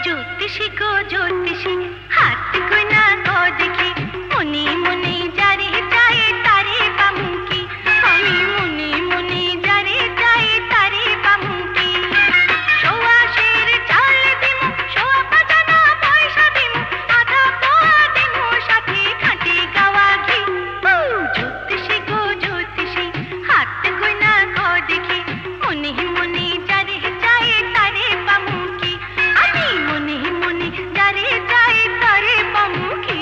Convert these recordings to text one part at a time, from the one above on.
জ্যোতিষী গো জ্যোতিষী, হাত গোনা গো দেখি, মনে মনে যারে চায় তারে পামুকি, আমি মনে মনে যারে চায় তারে পামুকি। সোয়াশের চাল দিমু, সোয়া পাজানা পয়সা দিমু, আধা পোয়া দিমু, সাথে খাঁটি গাওয়া ঘি। জ্যোতিষী গো জ্যোতিষী, হাত গোনা গো দেখি, মনে মনে যারে চায় তারে পামুকি, আমি মনে মনে যারে চায় তারে পামুকি।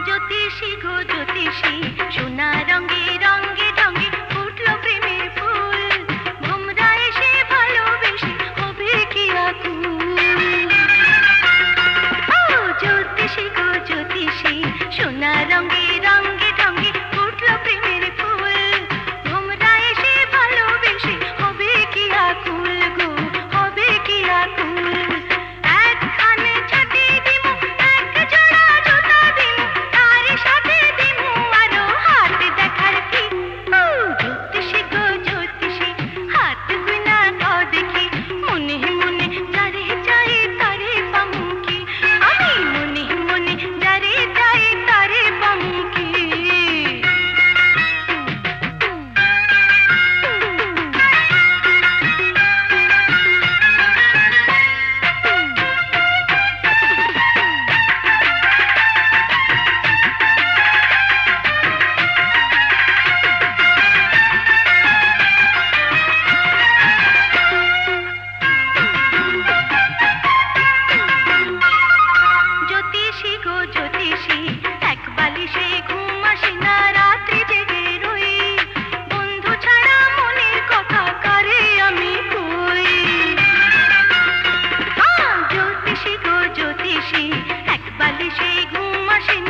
জ্যোতিষী গো জ্যোতিষী, সোনা রঙে রঙে ঢঙে ফুটলো প্রেমের ফুল, ভোমরা এসে ভালোবেসে হবে কি আকুল। জ্যোতিষী গো জ্যোতিষী, সোনা রঙে রঙে ঢঙে ফুটলো প্রেমের ফুল, ভোমরা এসে ভালোবেসে হবে কি আকুল গো, হবে কি আকুল। একখানে ছাতি দিমু, এক জোড়া জুতা দিমু, তার সাথে দিমু আরো হাত দেখার কি। জ্যোতিষী গো জ্যোতিষী, হাত গুনা গো দেখি, মনে মনে যারে চায় তারে পামুকি, আমি মনে মনে যারে চায় তারে পামুকি। জ্যোতিষী গো জ্যোতিষী, এক বালিশে ঘুম আসে না, রাত্রি জেগে রই, বন্ধু ছাড়া মনের কথা কারে আমি কই। জ্যোতিষী গো জ্যোতিষী, এক বালিশে ঘুম আসে না,